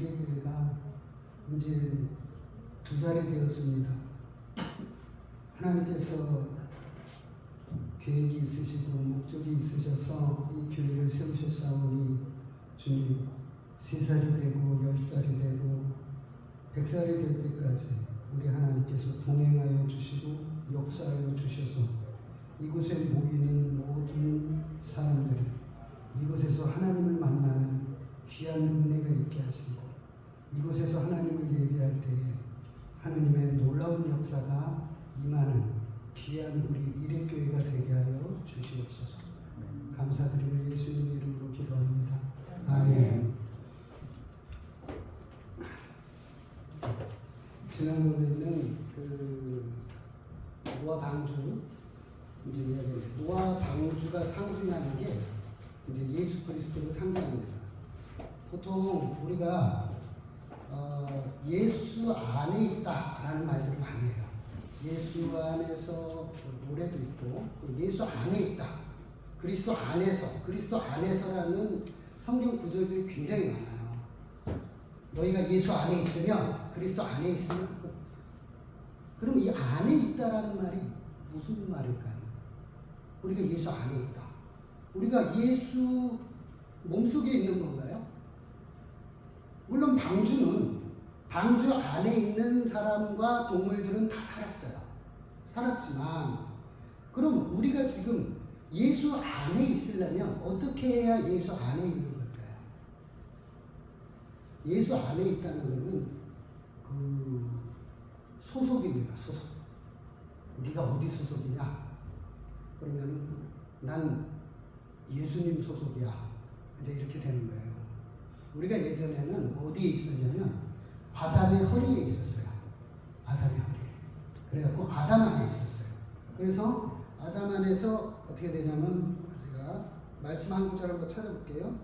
이래교회가 이제 2살이 되었습니다. 하나님께서 계획이 있으시고 목적이 있으셔서 이 교회를 세우셨사오니 주님 3살이 되고 10살이 되고 100살이 될 때까지 우리 하나님께서 동행하여 주시고 역사하여 주셔서 이곳에 모이는 모든 사람들이 이곳에서 하나님을 만나는 귀한 은혜가 있게 하시고 이곳에서 하나님을 예배할 때에 하나님의 놀라운 역사가 임하는 귀한 우리 이레교회가 되게 하여 주시옵소서. 감사드리며 예수님 이름으로 기도합니다. 아멘. 지난번에는 노아 방주 이제 이야기했는데 노아 방주가 상징하는 게 이제 예수 그리스도를 상징합니다. 보통 우리가 예수 안에 있다라는 말들을 많이 해요. 예수 안에서 노래도 있고 예수 안에 있다. 그리스도 안에서라는 성경 구절들이 굉장히 많아요. 너희가 예수 안에 있으면 그리스도 안에 있으면 그럼 이 안에 있다라는 말이 무슨 말일까요? 우리가 예수 안에 있다. 우리가 예수 몸속에 있는 건가요? 물론 방주 안에 있는 사람과 동물들은 다 살았지만 그럼 우리가 지금 예수 안에 있으려면 어떻게 해야 예수 안에 있는 걸까요? 예수 안에 있다는 것은 소속입니다. 소속. 네가 어디 소속이냐? 그러면 난 예수님 소속이야. 이제 이렇게 되는 거예요. 우리가 예전에는 어디에 있었냐면 아담의 허리에 있었어요. 아담의 허리에. 그래갖고 아담 안에 있었어요. 그래서 아담 안에서 어떻게 되냐면 제가 말씀 한 구절 한번 찾아볼게요.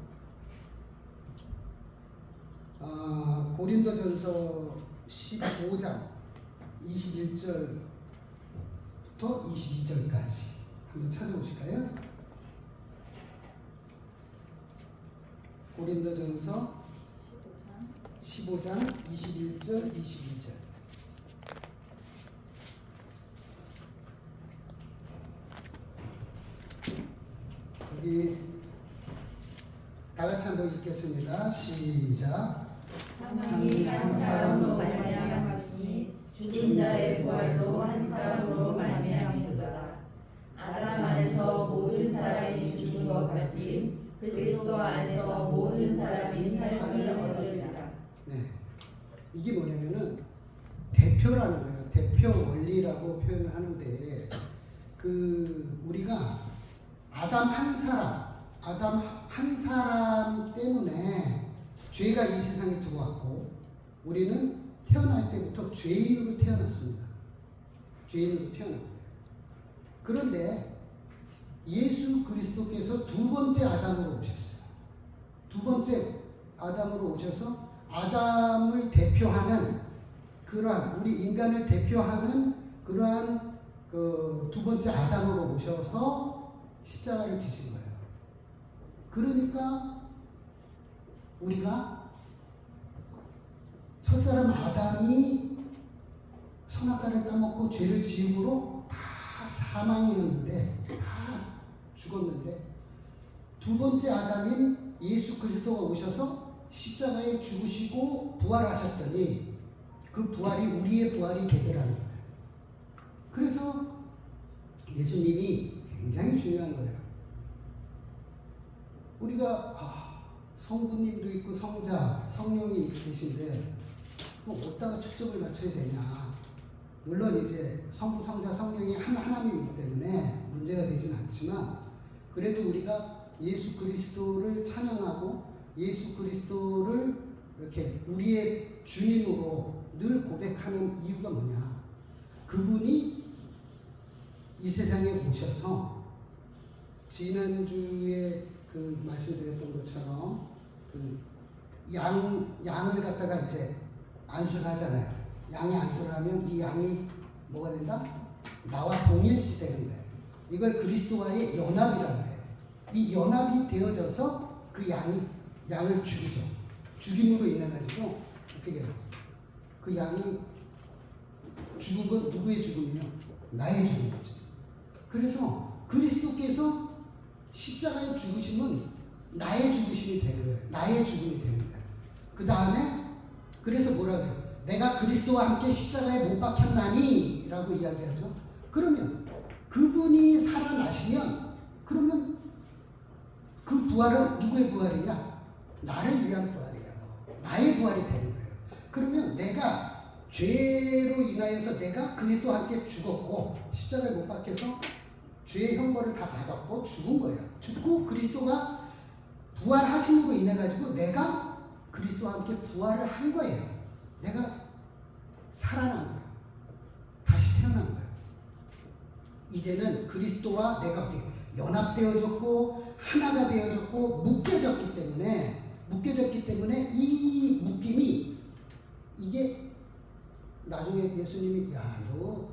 고린도전서 15장 21절부터 22절까지 한번 찾아보실까요? 고린도전서 15장 21절 22절 여기 다같이 한번 읽겠습니다. 시작. 사망이 한 사람으로 말미암았으니 죽은 자의 부활도 한 사람으로 말미암았도다. 아담 안에서 모든 사람이 죽은 것 같이 그리스도 안에서 모든 사람이 삶을 얻으리라. 네, 이게 뭐냐면은 대표라는 거예요. 대표 원리라고 표현을 하는데 우리가 아담 한 사람 때문에 죄가 이 세상에 들어왔고 우리는 태어날 때부터 죄인으로 태어났습니다. 죄인으로 태어난 거예요. 그런데 예수 그리스도께서 두 번째 아담으로 오셨어요. 두 번째 아담으로 오셔서 아담을 대표하는 그러한 우리 인간을 대표하는 그러한 두 번째 아담으로 오셔서 십자가를 지신 거예요. 그러니까 우리가 첫사람 아담이 선악과를 따먹고 죄를 지음으로 다 사망이었는데 다 죽었는데 두 번째 아담인 예수 그리스도가 오셔서 십자가에 죽으시고 부활하셨더니 그 부활이 우리의 부활이 되더라는 거예요. 그래서 예수님이 굉장히 중요한 거예요. 우리가 성부님도 있고 성자, 성령이 계신데 어디다가 초점을 맞춰야 되냐. 물론 이제 성부, 성자, 성령이 하나님이기 때문에 문제가 되진 않지만 그래도 우리가 예수 그리스도를 찬양하고 예수 그리스도를 이렇게 우리의 주님으로 늘 고백하는 이유가 뭐냐. 그분이 이 세상에 오셔서 지난주에 말씀드렸던 것처럼 양을 갖다가 이제 안수를 하잖아요. 양이 안수를 하면 이 양이 뭐가 된다? 나와 동일시되는 거예요. 이걸 그리스도와의 연합이라고 해요. 이 연합이 되어져서 그 양을 죽이죠. 죽임으로 인해 가지고 어떻게 해요? 그 양이 죽은 건 누구의 죽음이요? 나의 죽음이죠. 그래서 그리스도께서 십자가에 죽으심은 나의 죽으심이 되는 거예요. 나의 죽음이 되는 거예요. 그 다음에 그래서 뭐라 그래요? 내가 그리스도와 함께 십자가에 못 박혔나니 라고 이야기하죠. 그러면 그분이 살아나시면 그러면 그 부활은 누구의 부활이냐? 나를 위한 부활이에요. 나의 부활이 되는 거예요. 그러면 내가 죄로 인하여서 내가 그리스도와 함께 죽었고 십자가에 못 박혀서 죄의 형벌을 다 받았고 죽은 거예요. 죽고 그리스도가 부활하심으로 인해 가지고 내가 그리스도와 함께 부활을 한 거예요. 내가 살아난 거예요. 다시 태어난 거예요. 이제는 그리스도와 내가 어떻게 연합되어졌고 하나가 되어졌고 묶여졌기 때문에 이 묶임이 이게 나중에 예수님이 야, 너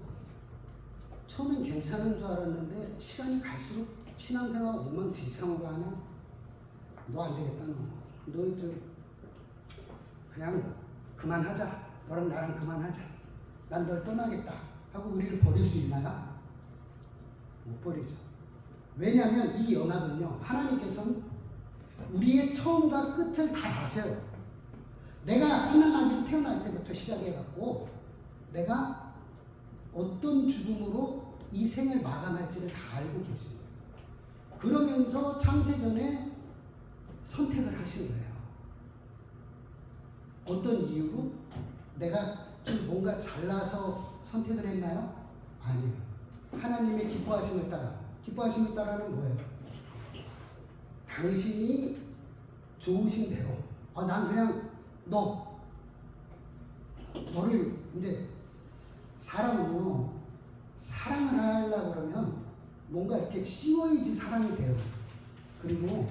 처음엔 괜찮은 줄 알았는데 시간이 갈수록 신앙생활 엉망진창으로 하냐? 너 안 되겠다. 너 좀 그냥 그만하자. 너랑 나랑 그만하자. 난 널 떠나겠다 하고 우리를 버릴 수 있나요? 못 버리죠. 왜냐하면 이 연합은요, 하나님께서는 우리의 처음과 끝을 다 아세요. 내가 하나님이 태어날 때부터 시작해갖고 내가 어떤 죽음으로 이 생을 마감할지를 다 알고 계신 거예요. 그러면서 창세전에 선택을 하신 거예요. 어떤 이유로? 내가 좀 뭔가 잘나서 선택을 했나요? 아니에요. 하나님의 기뻐하심을 따라. 기뻐하심을 따라는 뭐예요? 당신이 좋으신 대로. 난 그냥 너를 이제 사람은요, 사랑을 하려고 그러면 뭔가 이렇게 씌워야지 사랑이 돼요. 그리고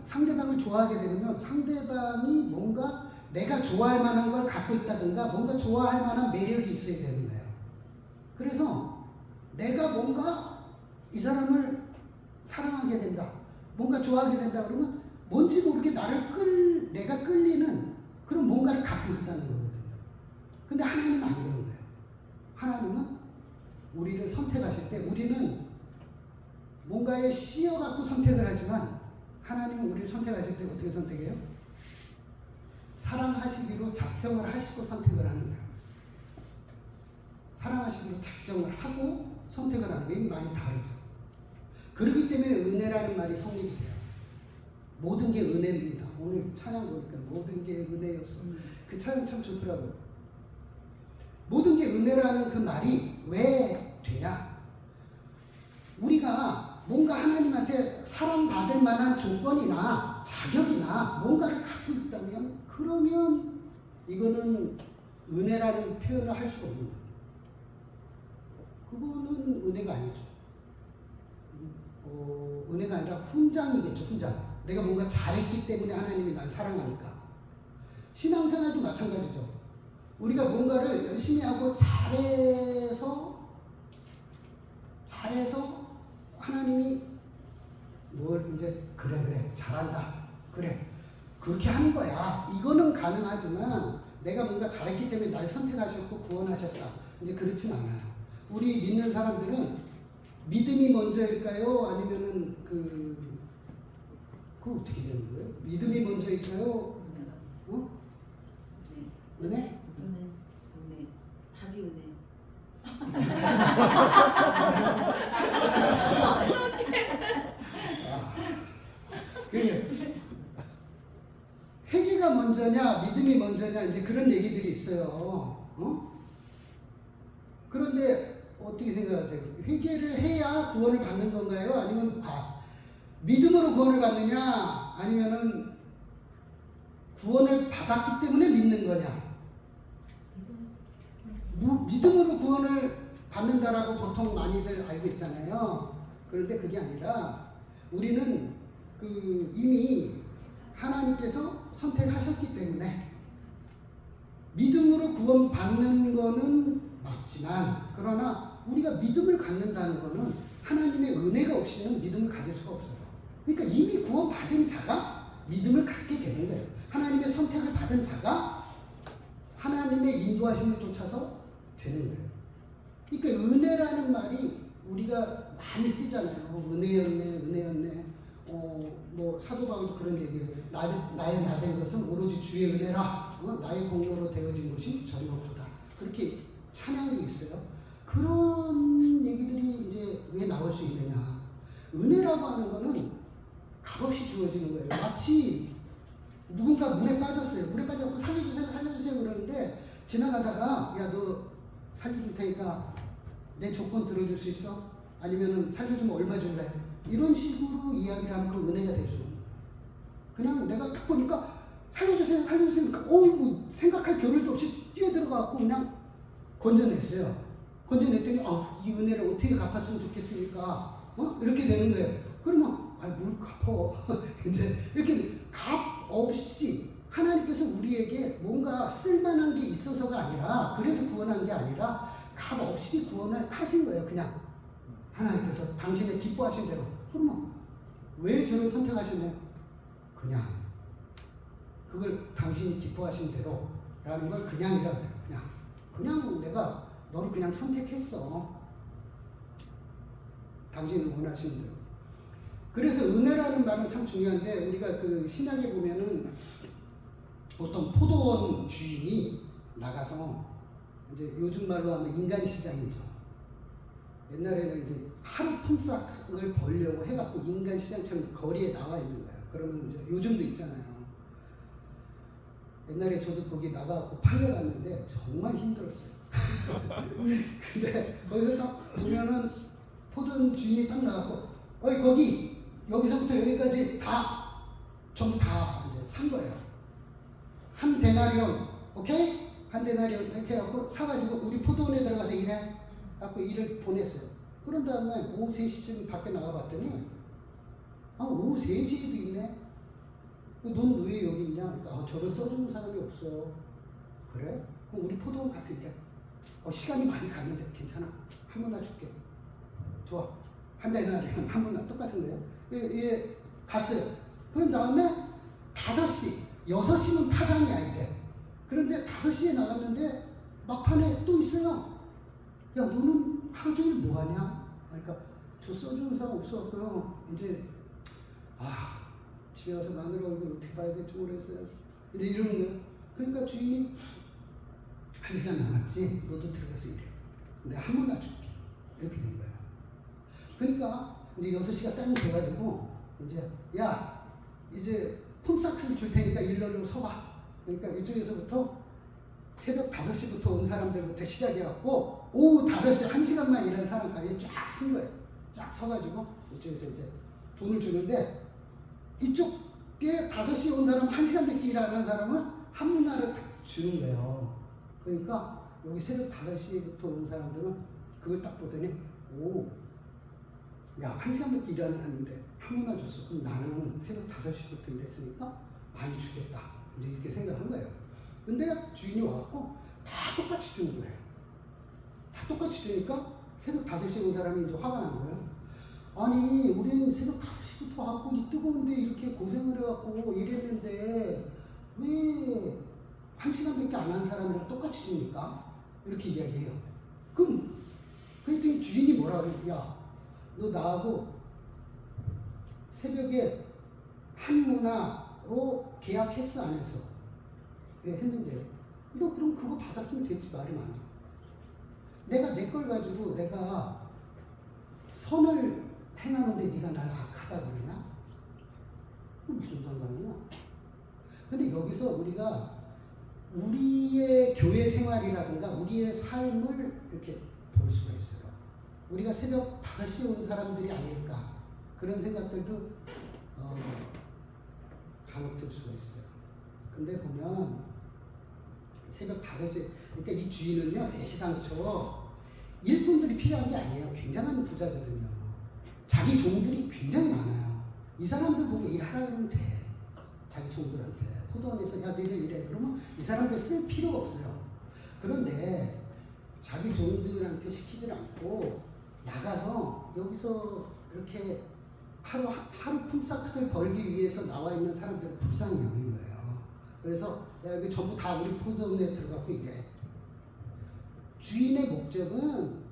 상대방을 좋아하게 되면 상대방이 뭔가 내가 좋아할 만한 걸 갖고 있다든가 뭔가 좋아할 만한 매력이 있어야 되는 거예요. 그래서 내가 뭔가 이 사람을 사랑하게 된다, 뭔가 좋아하게 된다 그러면 뭔지 모르게 내가 끌리는 그런 뭔가를 갖고 있다는 거거든요. 근데 하나님은 안 그런 거예요. 하나님은 우리를 선택하실 때 우리는 뭔가에 씌어갖고 선택을 하지만 하나님은 우리를 선택하실 때 어떻게 선택해요? 사랑하시기로 작정을 하시고 선택을 하는 거예요. 사랑하시기로 작정을 하고 선택을 하는 게 많이 다르죠. 그렇기 때문에 은혜라는 말이 성립이 돼요. 모든 게 은혜입니다. 오늘 찬양 보니까 모든 게 은혜였어. 그 찬양 참 좋더라고요. 모든 게 은혜라는 그 말이 왜 되냐? 우리가 뭔가 하나님한테 사랑받을 만한 조건이나 자격이나 뭔가를 갖고 있다면 그러면 이거는 은혜라는 표현을 할 수가 없는 거예요. 그거는 은혜가 아니죠. 은혜가 아니라 훈장이겠죠. 훈장. 내가 뭔가 잘했기 때문에 하나님이 날 사랑하니까. 신앙생활도 마찬가지죠. 우리가 뭔가를 열심히 하고 잘해서 하나님이 뭘 이제 그래 잘한다. 그래 그렇게 하는 거야. 이거는 가능하지만 내가 뭔가 잘했기 때문에 날 선택하셨고 구원하셨다. 이제 그렇진 않아요. 우리 믿는 사람들은 믿음이 먼저일까요? 아니면은 그거 어떻게 되는 거예요? 믿음이 먼저일까요? 은혜? 은혜. 답이 은혜. 회개가 먼저냐, 믿음이 먼저냐, 이제 그런 얘기들이 있어요. 그런데 어떻게 생각하세요? 회개를 해야 구원을 받는 건가요? 아니면 믿음으로 구원을 받느냐? 아니면은 구원을 받았기 때문에 믿는 거냐? 믿음으로 구원을 받는다라고 보통 많이들 알고 있잖아요. 그런데 그게 아니라 우리는 이미 하나님께서 선택하셨기 때문에 믿음으로 구원 받는 거는 맞지만, 그러나 우리가 믿음을 갖는다는 거는 하나님의 은혜가 없이는 믿음을 가질 수가 없어요. 그러니까 이미 구원 받은 자가 믿음을 갖게 되는 거예요. 하나님의 선택을 받은 자가 하나님의 인도하심을 쫓아서 되는 거예요. 그러니까 은혜라는 말이 우리가 많이 쓰잖아요. 은혜였네. 뭐 사도 바울도 그런 얘기예요. 나의 나된 것은 오로지 주의 은혜라. 나의 공로로 되어진 것이 전혀 없다. 그렇게 찬양도 있어요. 그런 얘기들이 이제 왜 나올 수 있느냐? 은혜라고 하는 거는 값없이 주어지는 거예요. 마치 누군가 물에 빠졌어요. 물에 빠져서 살려주세요 그러는데 지나가다가 야, 너 살려줄 테니까 내 조건 들어줄 수 있어? 아니면은 살려주면 얼마 줄래? 이런 식으로 이야기를 하면 그 은혜가 될 수는 없는 거예요. 그냥 내가 딱 보니까 살려주세요. 그러니까 뭐 생각할 겨를도 없이 뛰어들어가고 그냥 건져냈어요. 건져냈더니 이 은혜를 어떻게 갚았으면 좋겠습니까? 이렇게 되는 거예요. 그러면 뭘 갚어? 이제 이렇게 값 없이 하나님께서 우리에게 뭔가 쓸만한 게 있어서가 아니라, 그래서 구원한 게 아니라 값 없이 구원을 하신 거예요. 그냥 하나님께서 당신의 기뻐하신 대로. 그러면 왜 저를 선택하셨냐? 그냥 그걸 당신이 기뻐하신 대로라는 걸 그냥이라고 해요. 그냥 내가 너를 그냥 선택했어. 당신이 원하시는 대로. 그래서 은혜라는 말은 참 중요한데, 우리가 그 신약에 보면은 어떤 포도원 주인이 나가서, 이제 요즘 말로 하면 인간 시장이죠. 옛날에는 이제 하루 품삯을 벌려고 해갖고 인간 시장처럼 거리에 나와 있는 거예요. 그러면 이제 요즘도 있잖아요. 옛날에 저도 거기 나가갖고 팔려갔는데 정말 힘들었어요. 근데 거기서 딱 보면은 포도원 주인이 딱 나가고, 거기 여기서부터 여기까지 전부 다 이제 산 거예요. 한 데나리온, 오케이? 한 데나리온 이렇게 해갖고 사가지고 우리 포도원에 들어가서 일해. 갖고 일을 보냈어요. 그런 다음에 오후 3시쯤 밖에 나가봤더니 오후 3시에도 있네. 넌 왜 여기 있냐? 그러니까 저를 써주는 사람이 없어. 그래? 그럼 우리 포도원 가서 일해. 시간이 많이 갔는데 괜찮아. 한 문나 줄게. 좋아. 한 데나리온 한 문나 똑같은 거예요. 예, 갔어요. 그런 다음에 5시, 6시는 파장이야 이제. 그런데 5시에 나갔는데 막판에 또 있어요. 야, 너는 하루 종일 뭐 하냐? 그러니까 저 써주는 사람 없었고요. 이제 집에 와서 마누라 얼굴 어떻게 봐야 될지 모르겠어요. 이제 이러는 거예요. 그러니까 주인이 1시간 남았지. 너도 들어가서 일해. 내가 한 번 놔줄게. 이렇게 된 거예요. 그러니까 이제 6시가 딱 돼가지고 이제 이제 품삯을 줄 테니까 일러로 서봐. 그러니까 이쪽에서부터 새벽 5시부터 온 사람들부터 시작해갖고 오후 5시 1시간만 일한 사람까지 쫙 쓴 거예요. 쫙 서가지고 이쪽에서 이제 돈을 주는데, 이쪽에 5시에 온 사람 1시간 늦게 일하는 사람은 한 문화를 주는 거예요. 그러니까 여기 새벽 5시부터 온 사람들은 그걸 딱 보더니 1시간 늦게 일하는 사람인데 한 문화 줬어. 그럼 나는 새벽 5시부터 일했으니까 많이 주겠다. 이제 이렇게 생각한 거예요. 근데 주인이 와갖고 다 똑같이 주는 거예요. 다 똑같이 주니까 새벽 5시에 온 사람이 이제 화가 난 거예요. 아니, 우리는 새벽 5시부터 왔고 이 뜨거운데 이렇게 고생을 해갖고 일했는데 왜 1시간밖에 안 한 사람이랑 똑같이 주니까? 이렇게 이야기해요. 그랬더니 주인이 뭐라 그래요? 야, 너 나하고 새벽에 한 문화로 계약했어, 안 했어? 했는데, 너 그럼 그거 받았으면 됐지. 말이 많아. 내가 내 걸 가지고 내가 선을 행하는데 네가 나를 악하다 그러냐? 무슨 상관이야? 근데 여기서 우리가 우리의 교회 생활이라든가 우리의 삶을 이렇게 볼 수가 있어요. 우리가 새벽 5시에 온 사람들이 아닐까, 그런 생각들도 간혹 들 수가 있어요. 근데 보면 새벽 5시, 그러니까 이 주인은요, 애시당초 일꾼들이 필요한 게 아니에요. 굉장한 부자거든요. 자기 종들이 굉장히 많아요. 이 사람들 보고 일하라 그러면 돼. 자기 종들한테. 포도원에서 야, 너희들 일해. 그러면 이 사람들 쓸 필요가 없어요. 그런데 자기 종들한테 시키질 않고 나가서 여기서 이렇게 하루 품삯을 벌기 위해서 나와 있는 사람들은 불쌍히 여긴 거예요. 그래서 야, 여기 전부 다 우리 포도원에 들어가고 이래. 주인의 목적은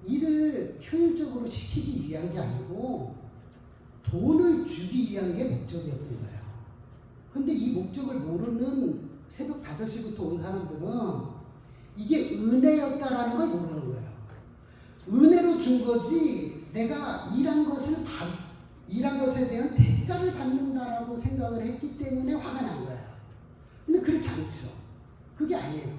일을 효율적으로 시키기 위한 게 아니고 돈을 주기 위한 게 목적이었던 거예요. 근데 이 목적을 모르는 새벽 5시부터 온 사람들은 이게 은혜였다라는 걸 모르는 거예요. 은혜로 준 거지 내가 일한 것에 대한 대가를 받는다라고 생각을 했기 때문에 화가 난 거예요. 근데 그렇지 않죠. 그게 아니에요.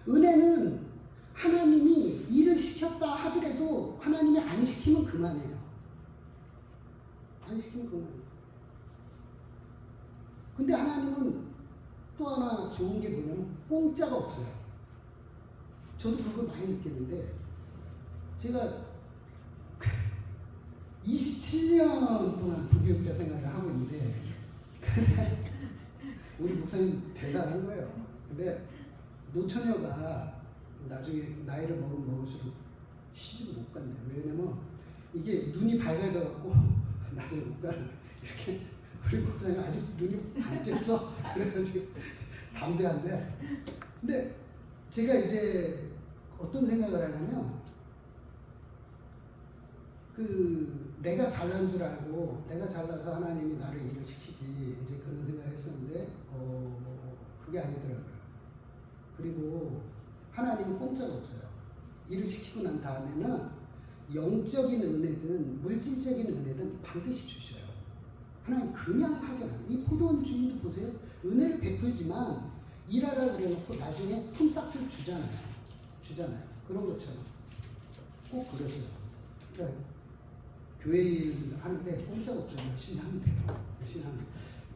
은혜는 하나님이 일을 시켰다 하더라도 하나님이 안 시키면 그만해요. 안 시키면 그만해요. 근데 하나님은 또 하나 좋은 게 뭐냐면 공짜가 없어요. 저도 그걸 많이 느꼈는데 제가 27년 동안 부교육자 생활을 하고 있는데 근데 우리 목사님 대단한 거예요. 근데 노처녀가 나중에 나이를 먹을수록 시집을 못 간대요. 왜냐면 이게 눈이 밝아져갖고 나중에 못 가는 이렇게 우리 목사님 아직 눈이 안 깼어. 그래가지고 담대한데 근데 제가 이제 어떤 생각을 하냐면 내가 잘난 줄 알고 내가 잘나서 하나님이 나를 일을 시키지 이제 그런 생각했었는데 그게 아니더라고요. 그리고 하나님은 공짜가 없어요. 일을 시키고 난 다음에는 영적인 은혜든 물질적인 은혜든 반드시 주셔요. 하나님 그냥 하지 않아요. 이 포도원 주인도 보세요. 은혜를 베풀지만 일하라 그래놓고 나중에 품삯을 주잖아요. 그런 것처럼 꼭 그러세요. 그러니까 교회 일 하는데 공짜가 없잖아요. 열심히 하면 돼요. 열심히 하면.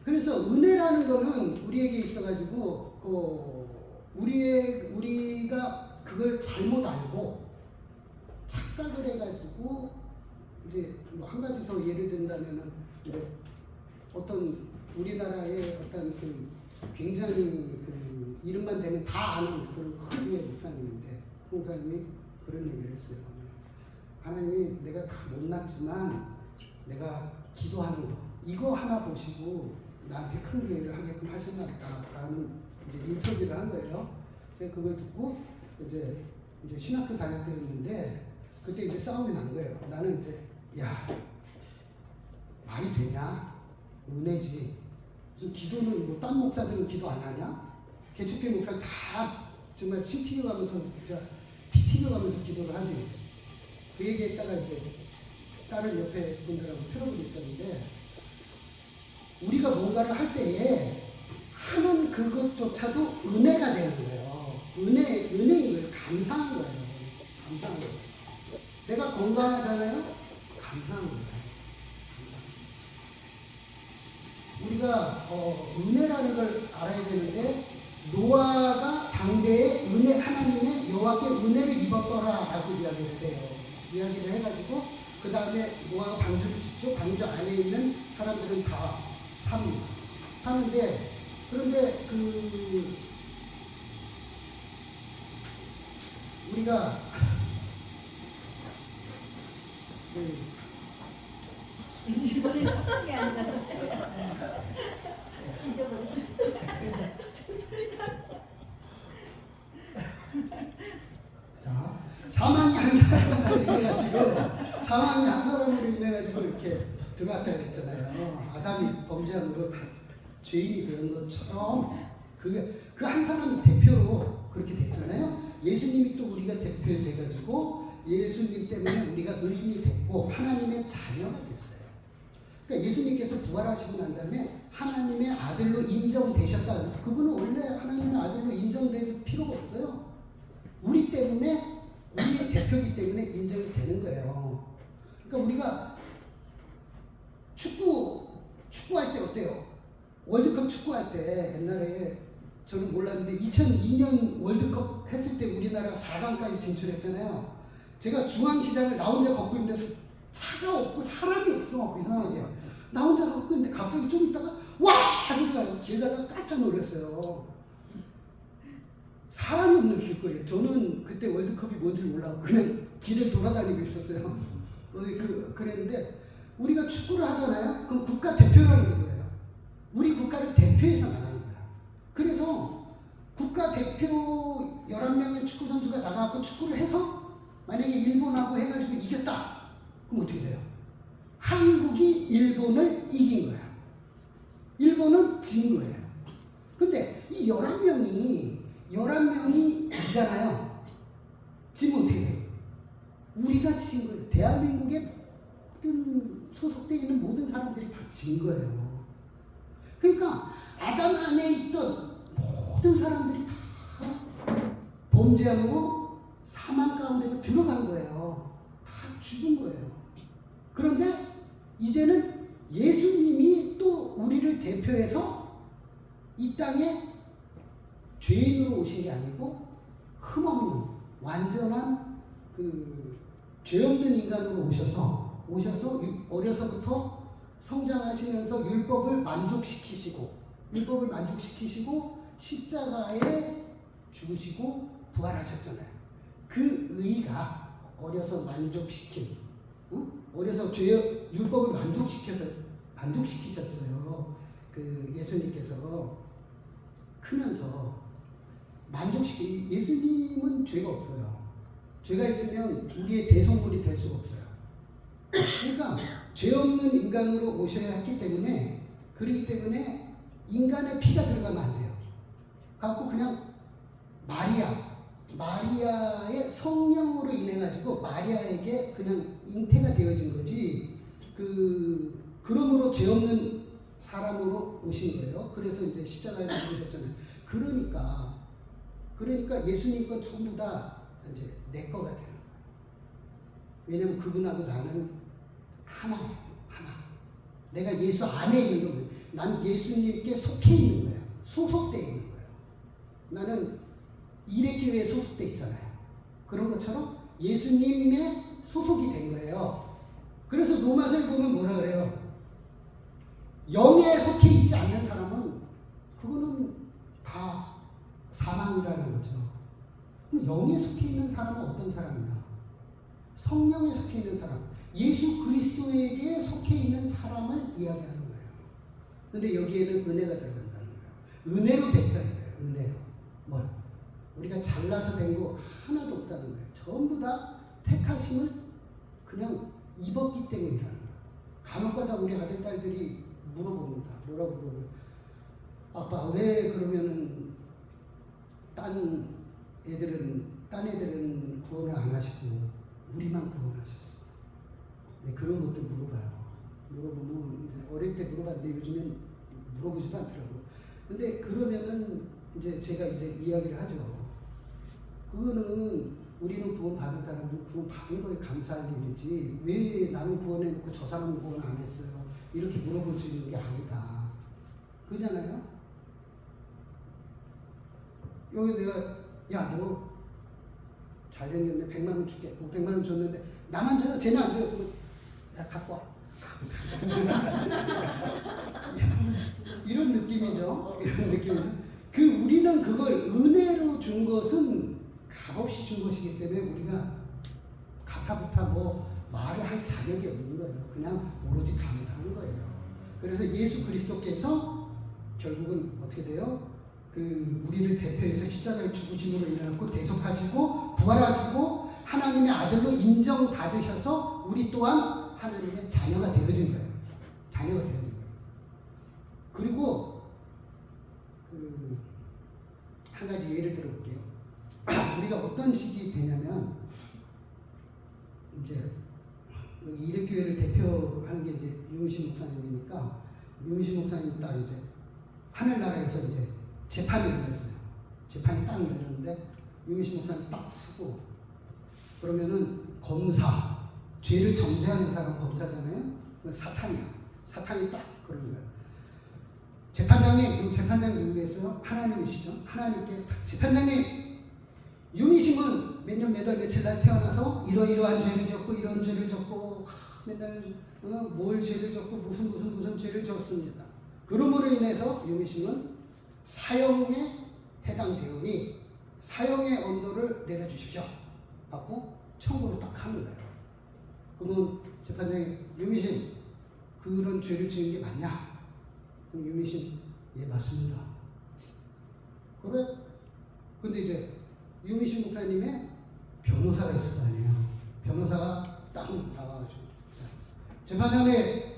그래서 은혜라는 거는 우리에게 있어가지고 우리가 그걸 잘못 알고 착각을 해가지고 이제 뭐 한 가지 더 예를 든다면은 이제 어떤 우리나라의 어떤 굉장히 이름만 되면 다 아는 그런 큰 목사님인데 그 목사님이 그런 얘기를 했어요. 하나님이 내가 다 못났지만 내가 기도하는 거 이거 하나 보시고 나한테 큰 기회를 하게끔 하셨나 보다라는 이제 인터뷰를 한 거예요. 제가 그걸 듣고 이제 신학교 다닐 때였는데 그때 이제 싸움이 난 거예요. 나는 이제 야 말이 되냐? 은혜지. 무슨 기도는 뭐 딴 목사들은 기도 안 하냐? 개척교회 목사 다 정말 침 튀겨가면서 진짜 피 튀겨가면서 기도를 하지. 그 얘기했다가 이제 다른 옆에 분들하고 트러블이 있었는데 우리가 뭔가를 할 때에 하는 그것조차도 은혜가 되는 거예요. 은혜인 거예요. 감사한 거예요. 감사한 거예요. 내가 건강하잖아요. 감사한 거예요. 우리가 은혜라는 걸 알아야 되는데 노아가 당대에 하나님의 여호와께 은혜를 입었더라라고 이야기를 해요. 이야기를 해가지고 그 다음에 노아가 방주를 짓죠. 방주 안에 있는 사람들은 다 사는데 그런데 우리가 이번에 어떻게 안 나왔어요? 잊어버렸어요. 자, 사망이 한 사람으로 인해가지고 이렇게 들어왔다 그랬잖아요. 아담이 범죄함으로 죄인이 그런 것처럼 그 한 사람 대표로 그렇게 됐잖아요. 예수님이 또 우리가 대표돼가지고 예수님 때문에 우리가 의인이 됐고 하나님의 자녀가 됐어요. 그러니까 예수님께서 부활하시고 난 다음에 하나님의 아들로 인정되셨다. 그분은 원래 하나님의 아들로 인정될 필요가 없어요. 우리 때문에 우리의 대표이기 때문에 인정이 되는 거예요. 그러니까 우리가 축구할 때 어때요? 월드컵 축구할 때 옛날에 저는 몰랐는데 2002년 월드컵 했을 때 우리나라가 4강까지 진출했잖아요. 제가 중앙시장을 나 혼자 걷고 있는데 차가 없고 사람이 없어. 이상하게 나 혼자 걷고 있는데 갑자기 좀 있다가 와! 소리가 길 가다가 깜짝 놀랐어요. 사람이 없는 길거리에. 저는 그때 월드컵이 뭔지 몰라고 그냥 길을 돌아다니고 있었어요. 그랬는데 우리가 축구를 하잖아요. 그럼 국가 대표라는 거예요. 우리 국가를 대표해서 나가는 거야. 그래서 국가 대표 11명의 축구 선수가 나가고 축구를 해서 만약에 일본하고 해가지고 이겼다. 그럼 어떻게 돼요? 한국이 일본을 이긴 거야. 일본은 진 거예요. 근데 이 11명이 지잖아요. 지면 어떻게 돼요? 우리가 진 거예요. 대한민국의 모든 소속되어 있는 모든 사람들이 다 진 거예요. 그러니까 아담 안에 있던 모든 사람들이 다 범죄함으로 사망 가운데로 들어간 거예요. 다 죽은 거예요. 그런데 이제는 예수님이 또 우리를 대표해서 이 땅에 죄인으로 오신 게 아니고 흠없는 완전한 죄 없는 인간으로 오셔서 어려서부터 성장하시면서 율법을 만족시키시고 십자가에 죽으시고 부활하셨잖아요. 그 의가 어려서 만족시킨, 어려서 율법을 만족시키셨어요. 그 예수님께서 크면서 예수님은 죄가 없어요. 죄가 있으면 우리의 대성물이 될 수가 없어요. 그러니까 죄 없는 인간으로 오셔야 했기 때문에, 그렇기 때문에 인간의 피가 들어가면 안 돼요. 갖고 그냥 마리아의 성령으로 인해 가지고 마리아에게 그냥 잉태가 되어진 거지. 그러므로 죄 없는 사람으로 오신 거예요. 그래서 이제 십자가에 죽으셨잖아요. 그러니까 예수님 건 전부 다 이제 내 거가 되는 거예요. 왜냐면 그분하고 나는 하나예요. 하나. 내가 예수 안에 있는 거예요. 난 예수님께 속해 있는 거예요. 소속되어 있는 거예요. 나는 일회교회에 소속되어 있잖아요. 그런 것처럼 예수님의 소속이 된 거예요. 그래서 로마서에 보면 뭐라 그래요? 영에 속해 있지 않는 사람은 그거는 다 사망이라는 거죠. 그럼 영에 속해 있는 사람은 어떤 사람이냐? 성령에 속해 있는 사람, 예수 그리스도에게 속해 있는 사람을 이야기하는 거예요. 근데 여기에는 은혜가 들어간다는 거예요. 은혜로 됐다는 거예요. 은혜로. 뭘? 우리가 잘나서 된 거 하나도 없다는 거예요. 전부 다 택하심을 그냥 입었기 때문이라는 거예요. 간혹가다 우리 아들, 딸들이 물어봅니다. 뭐라고 물어봐요? 아빠, 왜 그러면은 딴 애들은 구원을 안 하시고 우리만 구원하셨어? 네, 그런 것도 물어봐요. 물어보면 이제 어릴 때 물어봤는데 요즘엔 물어보지도 않더라고요. 근데 그러면은 이제 제가 이제 이야기를 하죠. 그거는 우리는 구원 받은 사람들은 구원 받은 거에 감사할 일이지, 왜 나는 구원해놓고 저 사람은 구원 안 했어요? 이렇게 물어볼 수 있는 게 아니다. 그잖아요? 여기 내가, 야, 너 잘생겼네. 100만 원 줄게. 100만 원 줬는데 나만 줘요? 쟤는 안 줘요? 야, 갖고 와. 이런 느낌이죠. 이런 느낌이죠. 우리는 그걸 은혜로 준 것은 값없이 준 것이기 때문에 우리가 가타부타 말을 할 자격이 없는 거예요. 그냥 오로지 감사한 거예요. 그래서 예수 그리스도께서 결국은 어떻게 돼요? 우리를 대표해서 십자가에 죽으심으로 인해서 대속하시고 부활하시고 하나님의 아들로 인정받으셔서 우리 또한 하나님의 자녀가 되어진 거예요. 자녀가 되어진 거예요. 그리고 한 가지 예를 들어볼게요. 우리가 어떤 식이 되냐면, 이제 여기 일회교회를 대표하는 게 이제 유은신 목사님이니까, 유은신 목사님 딱 이제 하늘나라에서 이제 재판이 열렸어요. 재판이 딱 열렸는데 유은신 목사님 딱 쓰고, 그러면은 검사, 죄를 정죄하는 사람 검사잖아요. 사탄이야. 사탄이 딱 그런 거예요. 재판장님, 그럼 재판장님 누구겠어요? 하나님이시죠. 하나님께 재판장님, 유미심은 몇 년, 몇 월, 며칠 날 태어나서 이러이러한 죄를 졌고 이런 죄를 졌고 맨날 뭘 죄를 졌고 무슨 죄를 졌습니다. 그러므로 인해서 유미심은 사형에 해당되오니 사형의 언도를 내려주십시오. 하고 청구를 딱 하는 거예요. 그러면 재판장이 유미심 그런 죄를 지은 게 맞냐? 그럼 유미신 예 맞습니다. 그래. 근데 이제 유미신 목사님의 변호사가 있을 거 아니에요. 변호사가 딱 나와가지고 재판장에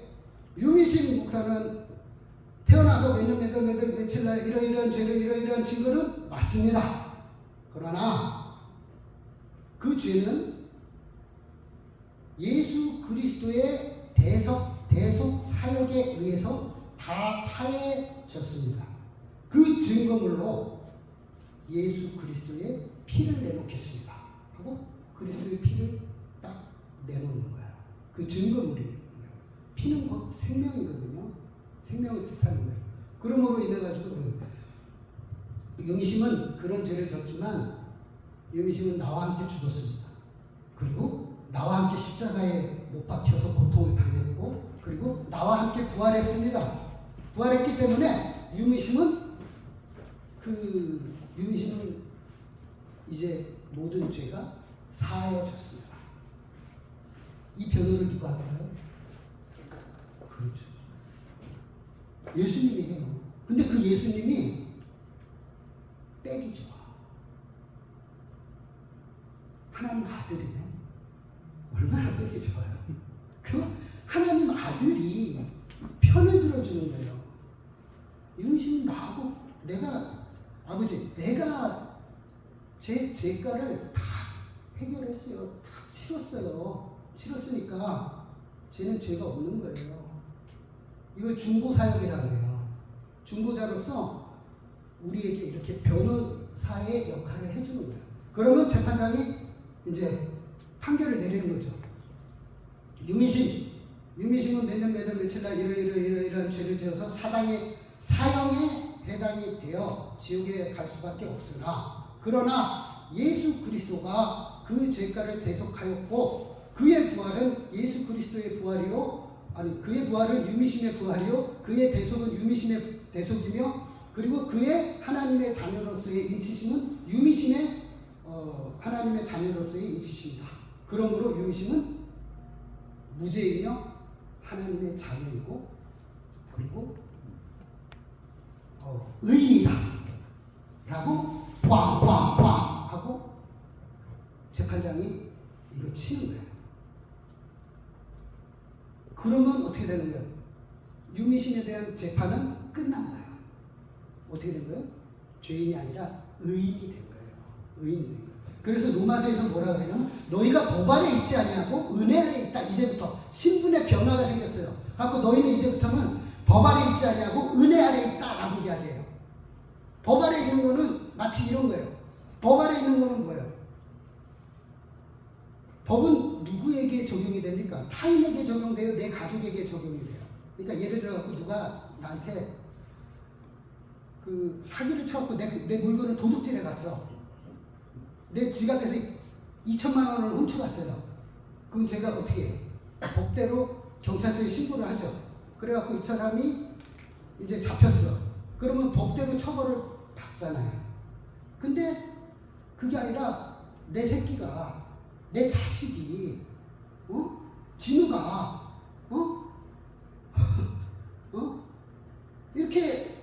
유미신 목사는 태어나서 몇 년 며칠 날 이러이러한 죄를 이러이러한 증거는 맞습니다. 그러나 그 죄는 예수 그리스도의 대속 사역에 의해서 다 사해졌습니다. 그 증거물로 예수 그리스도의 피를 내놓겠습니다 하고 그리스도의 피를 딱 내놓는 거야. 그 증거물이 피는 곧 생명이거든요. 생명을 뜻하는 거예요. 그러므로 인해 가지고 유미심은 그런 죄를 졌지만 유미심은 나와 함께 죽었습니다. 그리고 나와 함께 십자가에 못 박혀서 고통을 당했고 그리고 나와 함께 부활했습니다. 부활했기 때문에 유미심은 이제 모든 죄가 사하여졌습니다. 이 변호를 누가 할까요? 그렇죠. 예수님이 해요. 근데 그 예수님이 빽이 좋아. 하나님 아들이네. 얼마나 빽이 좋아요. 그 하나님 아들이 편을 들어주는 거예요. 유미심은 나하고 아버지 내가 제 죄가를 다 해결했어요. 다 치렀어요. 치렀으니까 쟤는 죄가 없는 거예요. 이걸 중보사역이라고 해요. 중보자로서 우리에게 이렇게 변호사의 역할을 해주는 거예요. 그러면 재판장이 이제 판결을 내리는 거죠. 유미심은 몇 년 며칠 날 이러이러한 죄를 지어서 사형에 해당이 되어 지옥에 갈 수밖에 없으나 그러나 예수 그리스도가 그 죄가를 대속하였고 그의 부활은 예수 그리스도의 부활이요 그의 부활은 유미심의 부활이요 그의 대속은 유미심의 대속이며 그리고 그의 하나님의 자녀로서의 인치심은 유미심의 하나님의 자녀로서의 인치심이다. 그러므로 유미심은 무죄이며 하나님의 자녀이고 그리고 의인이다 라고 빵빵빵 하고 재판장이 이거 치는 거예요. 그러면 어떻게 되는 거예요? 유미심에 대한 재판은 끝난 거예요. 어떻게 된 거예요? 죄인이 아니라 의인이 된 거예요. 의인이 된 거예요. 그래서 로마서에서 뭐라 그러냐면 너희가 법 아래 있지 아니하고 은혜 아래 있다. 이제부터 신분의 변화가 생겼어요. 그래서 너희는 이제부터는 법 아래 있지 아니하고 은혜 아래 있다 라고 이야기해요. 법 아래 있는 거는 마치 이런 거예요. 법 아래 있는 거는 뭐예요? 법은 누구에게 적용이 됩니까? 타인에게 적용돼요? 내 가족에게 적용이 돼요? 그러니까 예를 들어 누가 나한테 그 사기를 쳐갖고 내 물건을 도둑질해 갔어. 내 지갑에서 2천만 원을 훔쳐갔어요. 그럼 제가 어떻게 해요? 법대로 경찰서에 신고를 하죠. 그래갖고 이 사람이 이제 잡혔어. 그러면 법대로 처벌을 받잖아요. 근데 그게 아니라 내 새끼가, 내 자식이, 진우가, 이렇게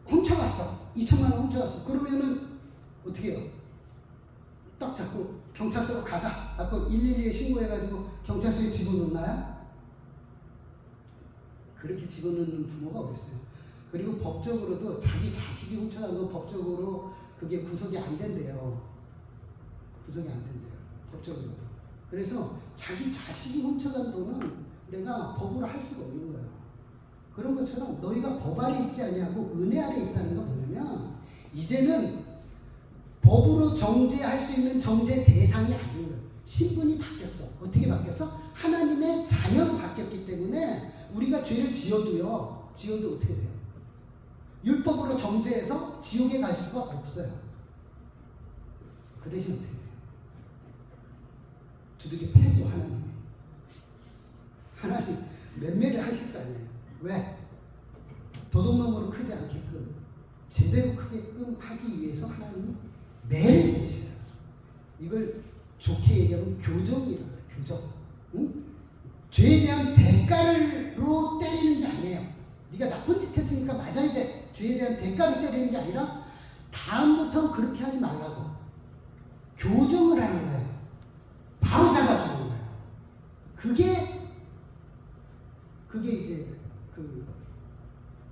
훔쳐갔어. 2천만 원 훔쳐갔어. 그러면은 어떻게 해요? 딱 잡고 경찰서로 가자. 갖고 112에 신고해가지고 경찰서에 집어넣나요? 그렇게 집어넣는 부모가 어딨어요? 그리고 법적으로도 자기 자식이 훔쳐간 거 법적으로 그게 구속이 안 된대요. 구속이 안 된대요. 법적으로도. 그래서 자기 자식이 훔쳐간 돈은 내가 법으로 할 수가 없는 거예요. 그런 것처럼 너희가 법 아래 있지 아니하고 은혜 아래 있다는 건 뭐냐면 이제는 법으로 정죄할 수 있는 정죄 대상이 아닌 거예요. 신분이 바뀌었어. 어떻게 바뀌었어? 하나님의 자녀로 바뀌었기 때문에 우리가 죄를 지어도 어떻게 돼요? 율법으로 정죄해서 지옥에 갈 수가 없어요. 그 대신 어떻게 돼요? 두들겨 패죠, 하나님이. 하나님 맴매를 하실 거 아니에요. 왜? 도둑놈으로 크지 않게끔 제대로 크게끔 하기 위해서 하나님이 매를 내셔요. 이걸 좋게 얘기하면 교정이라고 해요. 교정. 응? 죄에 대한 대가로 네가 나쁜 짓 했으니까 맞아야 돼. 죄에 대한 대가를 때리는 게 아니라 다음부터는 그렇게 하지 말라고 교정을 하는 거예요. 바로 잡아주는 거예요. 그게 이제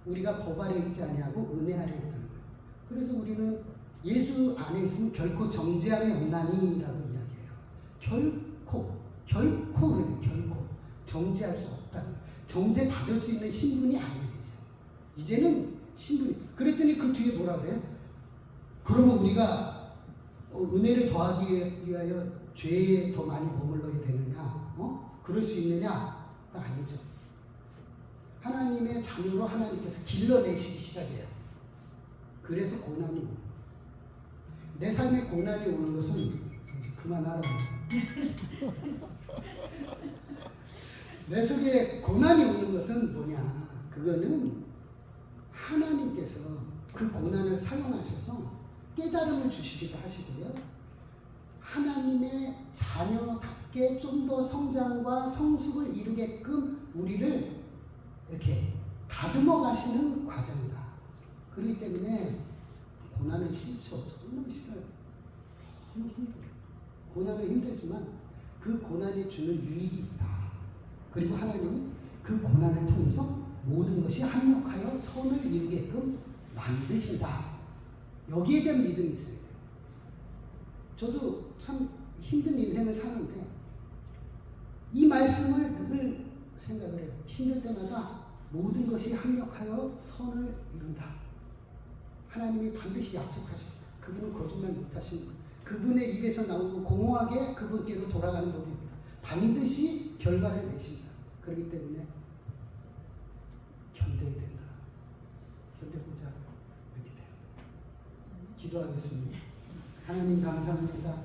우리가 법 아래 있지 아니하고 은혜 아래 있다는 거예요. 그래서 우리는 예수 안에 있으면 결코 정죄함이 없나니라고 이야기해요. 결코 그래요. 결코 정죄할 수 없다는 거예요. 정죄 받을 수 있는 신분이 아니에요. 이제는 신분이. 그랬더니 그 뒤에 뭐라 그래요? 그러면 우리가 은혜를 더하기 위하여 죄에 더 많이 머물러야 되느냐? 그럴 수 있느냐? 아니죠. 하나님의 자녀로 하나님께서 길러내시기 시작해요. 그래서 고난이 오는. 내 삶에 고난이 오는 것은 그만하라. 내 속에 고난이 오는 것은 뭐냐? 그거는 하나님께서 그 고난을 사용하셔서 깨달음을 주시기도 하시고요. 하나님의 자녀답게 좀 더 성장과 성숙을 이루게끔 우리를 이렇게 다듬어 가시는 과정이다. 그렇기 때문에 고난은 싫죠. 정말 싫어요. 너무 힘들어요. 고난은 힘들지만 그 고난이 주는 유익이 있다. 그리고 하나님이 그 고난을 통해서 모든 것이 합력하여 선을 이루게끔 만드신다. 여기에 대한 믿음이 있어요. 저도 참 힘든 인생을 사는데 이 말씀을 늘 생각을 해요. 힘들 때마다 모든 것이 합력하여 선을 이룬다. 하나님이 반드시 약속하십니다. 그분은 거짓말 못하시는 분. 그분의 입에서 나오고 공허하게 그분께로 돌아가는 법입니다. 반드시 결과를 내십니다. 그렇기 때문에 견뎌야 된다. 견뎌보자. 이렇게 돼요. 기도하겠습니다. 하나님 감사합니다.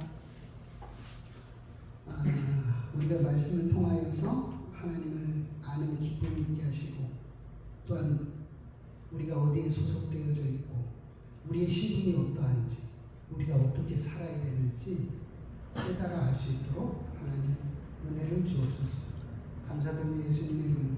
우리가 말씀을 통하여서 하나님을 아는 기쁨이 있게 하시고 또한 우리가 어디에 소속되어져 있고 우리의 신분이 어떠한지 우리가 어떻게 살아야 되는지 깨달아 알 수 있도록 하나님 은혜를 주옵소서. 감사드리며 예수님의 이름으로